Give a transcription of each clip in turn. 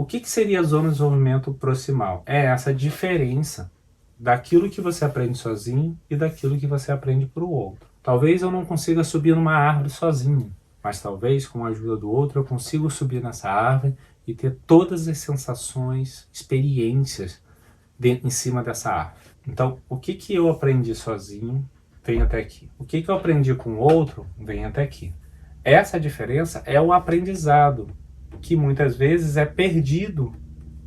O que seria a zona de desenvolvimento proximal? É essa diferença daquilo que você aprende sozinho e daquilo que você aprende para o outro. Talvez eu não consiga subir numa árvore sozinho, mas talvez com a ajuda do outro eu consiga subir nessa árvore e ter todas as sensações, experiências em cima dessa árvore. Então, o que eu aprendi sozinho vem até aqui. O que eu aprendi com o outro vem até aqui. Essa diferença é o aprendizado, que muitas vezes é perdido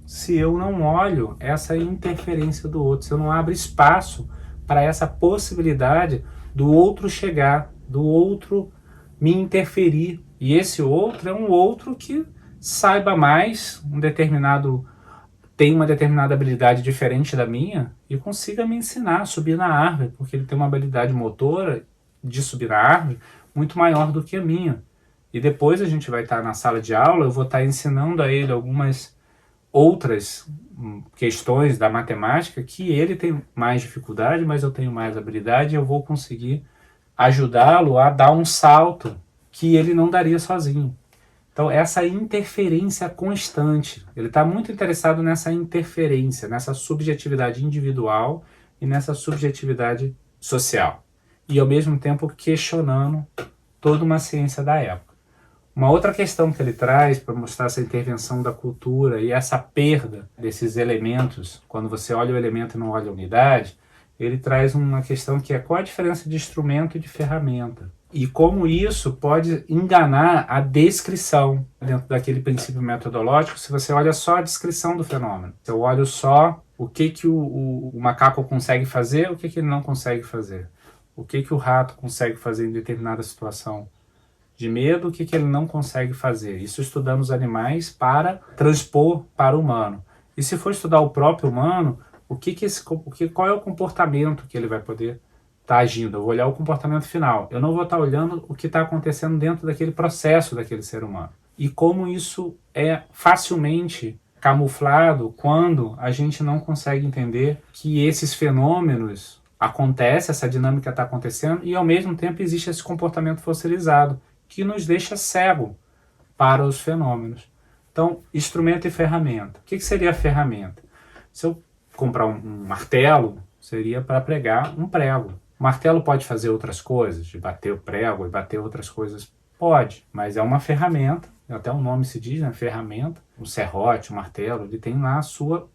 se eu não olho essa interferência do outro, se eu não abro espaço para essa possibilidade do outro chegar, do outro me interferir. E esse outro é um outro que saiba mais, tem uma determinada habilidade diferente da minha e consiga me ensinar a subir na árvore, porque ele tem uma habilidade motora de subir na árvore muito maior do que a minha. E depois a gente vai estar na sala de aula, eu vou estar ensinando a ele algumas outras questões da matemática que ele tem mais dificuldade, mas eu tenho mais habilidade e eu vou conseguir ajudá-lo a dar um salto que ele não daria sozinho. Então, essa interferência constante, ele está muito interessado nessa interferência, nessa subjetividade individual e nessa subjetividade social. E, ao mesmo tempo, questionando toda uma ciência da época. Uma outra questão que ele traz para mostrar essa intervenção da cultura e essa perda desses elementos, quando você olha o elemento e não olha a unidade, ele traz uma questão que é qual a diferença de instrumento e de ferramenta. E como isso pode enganar a descrição dentro daquele princípio metodológico se você olha só a descrição do fenômeno. Eu olho só o que o macaco consegue fazer, o que ele não consegue fazer. O que o rato consegue fazer em determinada situação de medo, o que ele não consegue fazer. Isso estudando os animais para transpor para o humano. E se for estudar o próprio humano, qual é o comportamento que ele vai poder estar agindo? Eu vou olhar o comportamento final. Eu não vou estar olhando o que está acontecendo dentro daquele processo daquele ser humano. E como isso é facilmente camuflado quando a gente não consegue entender que esses fenômenos acontecem, essa dinâmica está acontecendo e ao mesmo tempo existe esse comportamento fossilizado que nos deixa cego para os fenômenos. Então, instrumento e ferramenta. O que seria a ferramenta? Se eu comprar um martelo, seria para pregar um prego. O martelo pode fazer outras coisas, de bater o prego e bater outras coisas? Pode, mas é uma ferramenta, até o nome se diz, né? Ferramenta. Um serrote, um martelo, ele tem lá a sua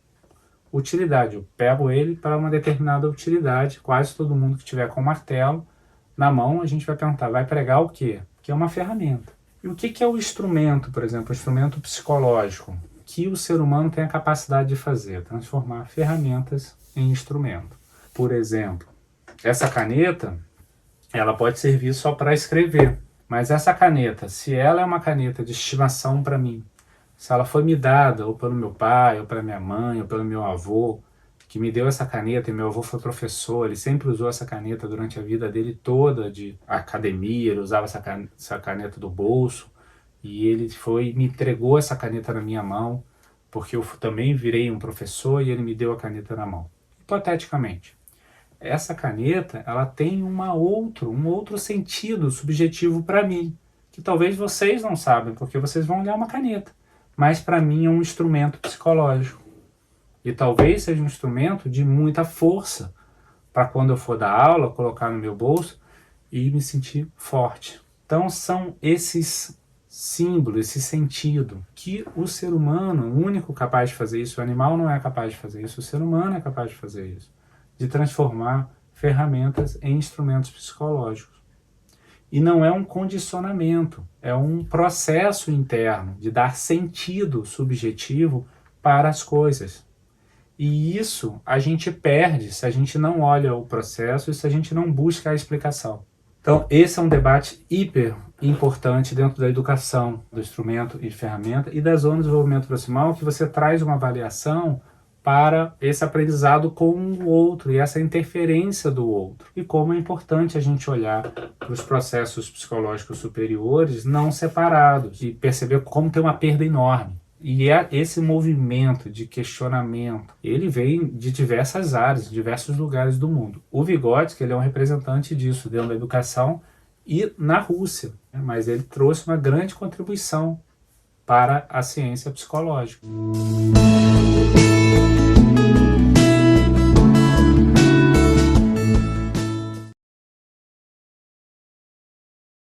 utilidade. Eu pego ele para uma determinada utilidade. Quase todo mundo que tiver com martelo na mão, a gente vai perguntar, vai pregar o quê? Que é uma ferramenta. E o que é o instrumento, por exemplo, o instrumento psicológico? Que o ser humano tem a capacidade de fazer, transformar ferramentas em instrumento. Por exemplo, essa caneta, ela pode servir só para escrever, mas essa caneta, se ela é uma caneta de estimação para mim, se ela foi me dada ou pelo meu pai, ou pela minha mãe, ou pelo meu avô, que me deu essa caneta, e meu avô foi professor, ele sempre usou essa caneta durante a vida dele toda de academia, ele usava essa caneta do bolso, e ele me entregou essa caneta na minha mão, porque eu também virei um professor e ele me deu a caneta na mão. Hipoteticamente, essa caneta, ela tem um outro sentido subjetivo para mim, que talvez vocês não sabem, porque vocês vão olhar uma caneta, mas para mim é um instrumento psicológico. E talvez seja um instrumento de muita força para quando eu for dar aula, colocar no meu bolso e me sentir forte. Então são esses símbolos, esse sentido que o ser humano, o único capaz de fazer isso, o animal não é capaz de fazer isso, o ser humano é capaz de fazer isso, de transformar ferramentas em instrumentos psicológicos. E não é um condicionamento, é um processo interno de dar sentido subjetivo para as coisas. E isso a gente perde se a gente não olha o processo e se a gente não busca a explicação. Então, esse é um debate hiper importante dentro da educação do instrumento e ferramenta e da zona de desenvolvimento proximal, que você traz uma avaliação para esse aprendizado com o outro e essa interferência do outro. E como é importante a gente olhar para os processos psicológicos superiores não separados e perceber como tem uma perda enorme. E esse movimento de questionamento, ele vem de diversas áreas, de diversos lugares do mundo. O Vygotsky, ele é um representante disso dentro da educação e na Rússia, né? Mas ele trouxe uma grande contribuição para a ciência psicológica.